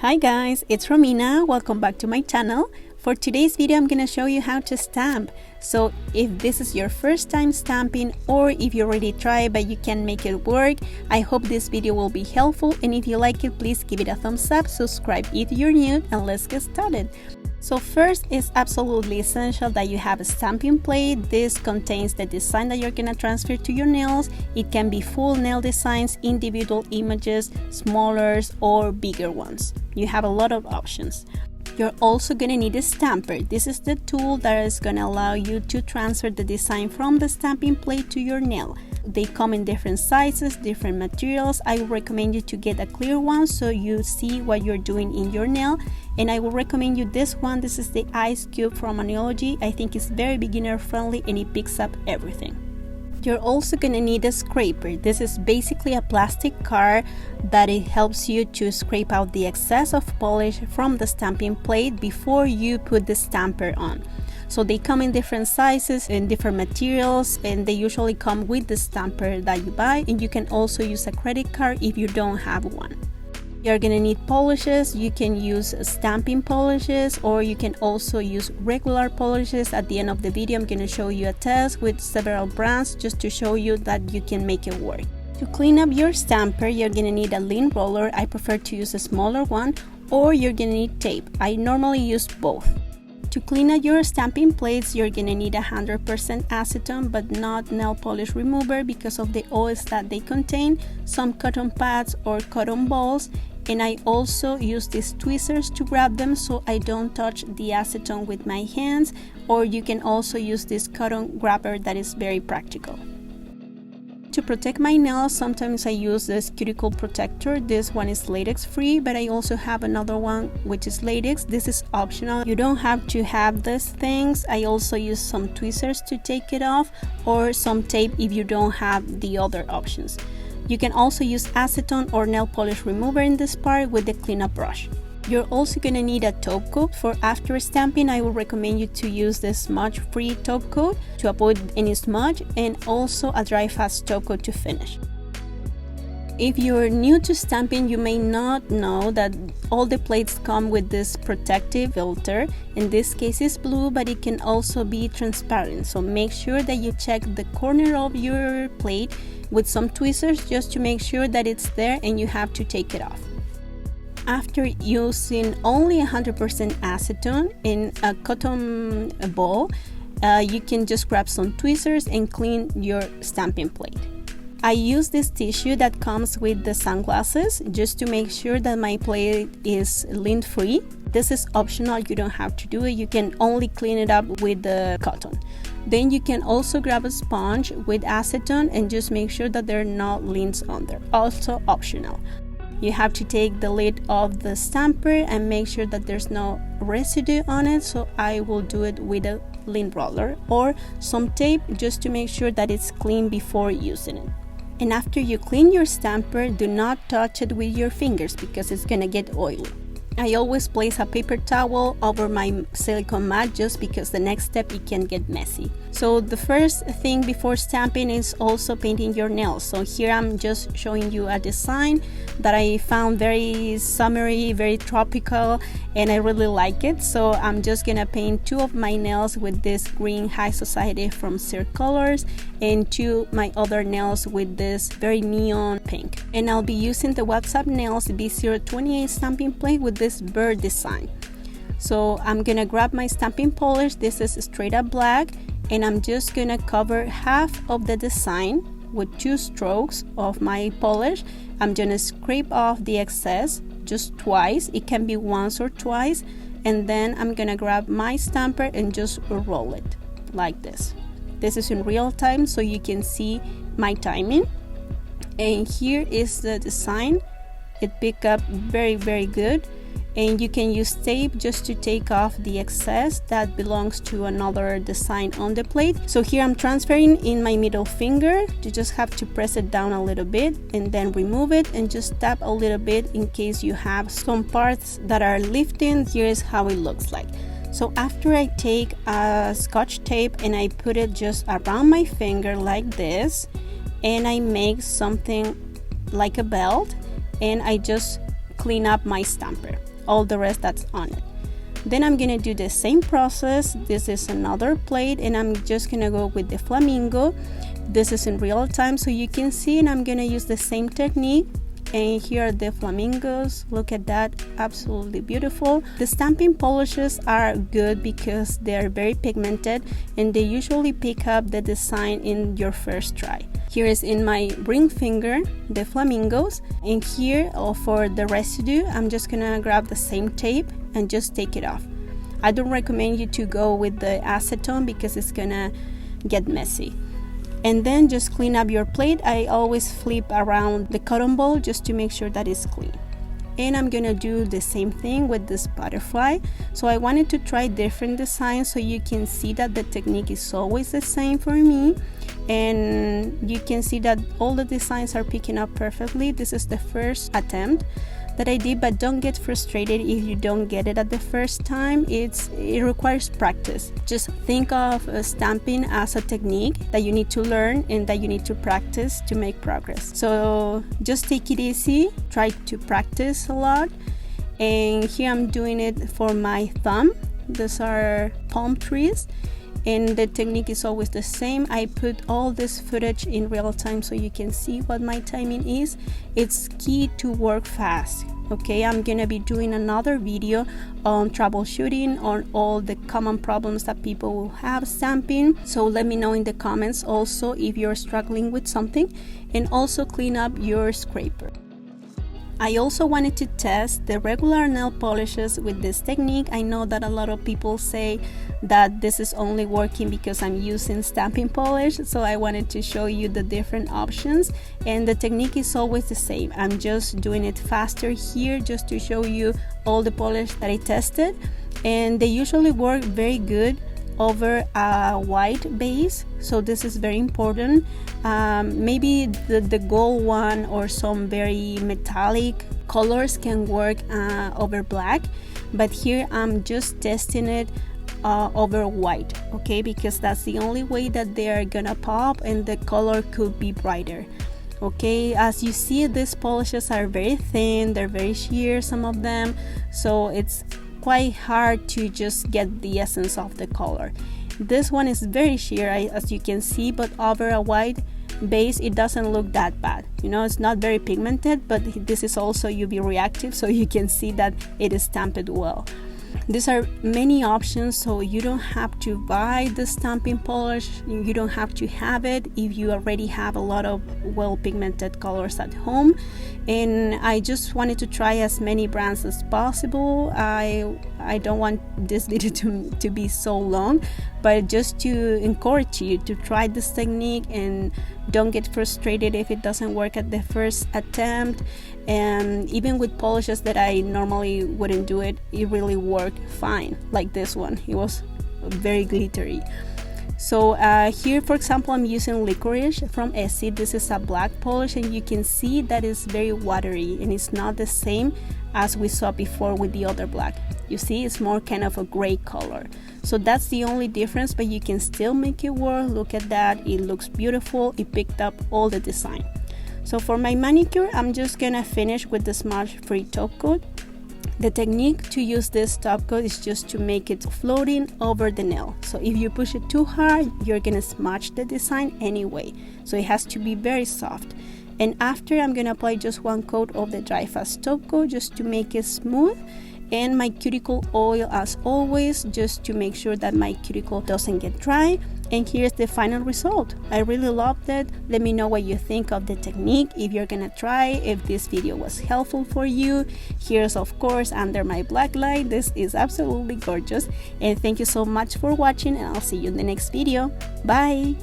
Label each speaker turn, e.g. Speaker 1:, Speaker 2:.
Speaker 1: Hi guys, it's Romina. Welcome back to my channel. For today's video, I'm gonna show you how to stamp. So if this is your first time stamping, or if you already tried but you can't make it work, I hope this video will be helpful, and if you like it, please give it a thumbs up, subscribe if you're new, and let's get started. So first, it's absolutely essential that you have a stamping plate. This contains the design that you're gonna transfer to your nails. It can be full nail designs, individual images, smaller or bigger ones. You have a lot of options. You're also gonna need a stamper. This is the tool that is gonna allow you to transfer the design from the stamping plate to your nail. They come in different sizes, different materials. I would recommend you to get a clear one so you see what you're doing in your nail. And I will recommend you this one. This is the Ice Cube from Analogy. I think it's very beginner friendly and it picks up everything. You're also gonna need a scraper. This is basically a plastic card that it helps you to scrape out the excess of polish from the stamping plate before you put the stamper on. So they come in different sizes and different materials, and they usually come with the stamper that you buy, and you can also use a credit card if you don't have one. You're gonna need polishes. You can use stamping polishes, or you can also use regular polishes. At the end of the video, I'm gonna show you a test with several brands just to show you that you can make it work. To clean up your stamper, you're gonna need a lint roller. I prefer to use a smaller one, or you're gonna need tape. I normally use both. To clean up your stamping plates, you're gonna need 100% acetone, but not nail polish remover because of the oils that they contain, some cotton pads or cotton balls, and I also use these tweezers to grab them so I don't touch the acetone with my hands, or you can also use this cotton grabber that is very practical. To protect my nails, sometimes I use this cuticle protector. This one is latex free, but I also have another one which is latex. This is optional. You don't have to have these things. I also use some tweezers to take it off, or some tape if you don't have the other options. You can also use acetone or nail polish remover in this part with the cleanup brush. You're also gonna need a top coat. For after stamping, I would recommend you to use the smudge-free top coat to avoid any smudge, and also a dry fast top coat to finish. If you're new to stamping, you may not know that all the plates come with this protective filter. In this case it's blue, but it can also be transparent, so make sure that you check the corner of your plate with some tweezers just to make sure that it's there, and you have to take it off. After using only 100% acetone in a cotton ball, you can just grab some tweezers and clean your stamping plate. I use this tissue that comes with the sunglasses just to make sure that my plate is lint free. This is optional, you don't have to do it, you can only clean it up with the cotton. Then you can also grab a sponge with acetone and just make sure that there are no lints on there, also optional. You have to take the lid off the stamper and make sure that there's no residue on it, so I will do it with a lint roller or some tape just to make sure that it's clean before using it. And after you clean your stamper, do not touch it with your fingers because it's gonna get oily. I always place a paper towel over my silicone mat just because the next step it can get messy. So the first thing before stamping is also painting your nails. So here I'm just showing you a design that I found very summery, very tropical, and I really like it. So I'm just gonna paint two of my nails with this green High Society from Cirque Colors, and two my other nails with this very neon pink. And I'll be using the WhatsApp Nails B028 stamping plate with this bird design. So I'm gonna grab my stamping polish. This is straight up black, and I'm just gonna cover half of the design with 2 strokes of my polish. I'm gonna scrape off the excess just twice. It can be once or twice, and then I'm gonna grab my stamper and just roll it like this. This is in real time so you can see my timing. And here is the design. It picked up very good, and you can use tape just to take off the excess that belongs to another design on the plate. So here I'm transferring in my middle finger. You just have to press it down a little bit and then remove it, and just tap a little bit in case you have some parts that are lifting. Here's how it looks like. So after I take a Scotch tape and I put it just around my finger like this, and I make something like a belt, and I just clean up my stamper, all the rest that's on it. Then I'm gonna do the same process. This is another plate, and I'm just gonna go with the flamingo. This is in real time so you can see, and I'm gonna use the same technique. And here are the flamingos. Look at that, absolutely beautiful. The stamping polishes are good because they're very pigmented and they usually pick up the design in your first try. Here is in my ring finger the flamingos, and here for the residue I'm just gonna grab the same tape and just take it off. I don't recommend you to go with the acetone because it's gonna get messy. And then just clean up your plate. I always flip around the cotton ball just to make sure that it's clean. And I'm gonna do the same thing with this butterfly. So I wanted to try different designs so you can see that the technique is always the same for me, and you can see that all the designs are picking up perfectly. This is the first attempt that I did, but don't get frustrated if you don't get it at the first time. It requires practice. Just think of stamping as a technique that you need to learn and that you need to practice to make progress. So just take it easy, try to practice a lot. And here I'm doing it for my thumb. These are palm trees, and the technique is always the same. I put all this footage in real time so you can see what my timing is. It's key to work fast. Okay, I'm gonna be doing another video on troubleshooting on all the common problems that people will have stamping. So let me know in the comments also if you're struggling with something, and also clean up your scraper. I also wanted to test the regular nail polishes with this technique. I know that a lot of people say that this is only working because I'm using stamping polish, so I wanted to show you the different options, and the technique is always the same. I'm just doing it faster here just to show you all the polish that I tested, and they usually work very good over a white base, so this is very important. Maybe the gold one or some very metallic colors can work over black, but here I'm just testing it over white, okay, because that's the only way that they are gonna pop and the color could be brighter. Okay, as you see, these polishes are very thin, they're very sheer, some of them, so it's quite hard to just get the essence of the color. This one is very sheer, as you can see, but over a white base it doesn't look that bad. You know, it's not very pigmented, but this is also UV reactive, so you can see that it is stamped well. These are many options, so you don't have to buy the stamping polish, you don't have to have it if you already have a lot of well pigmented colors at home. And I just wanted to try as many brands as possible. I don't want this video to be so long, but just to encourage you to try this technique and don't get frustrated if it doesn't work at the first attempt. And even with polishes that I normally wouldn't do it really worked fine, like this one. It was very glittery. So here, for example, I'm using Licorice from Essie. This is a black polish, and you can see that it's very watery and it's not the same as we saw before with the other black. You see, it's more kind of a gray color. So that's the only difference, but you can still make it work. Look at that, it looks beautiful. It picked up all the design. So for my manicure, I'm just gonna finish with the smudge-free top coat. The technique to use this top coat is just to make it floating over the nail. So if you push it too hard, you're gonna smudge the design anyway. So it has to be very soft. And after, I'm gonna apply just one coat of the Dry Fast top coat just to make it smooth. And my cuticle oil as always, just to make sure that my cuticle doesn't get dry. And here's the final result. I really loved it. Let me know what you think of the technique, if you're gonna try, if this video was helpful for you. Here's of course under my black light. This is absolutely gorgeous. And thank you so much for watching, and I'll see you in the next video. Bye.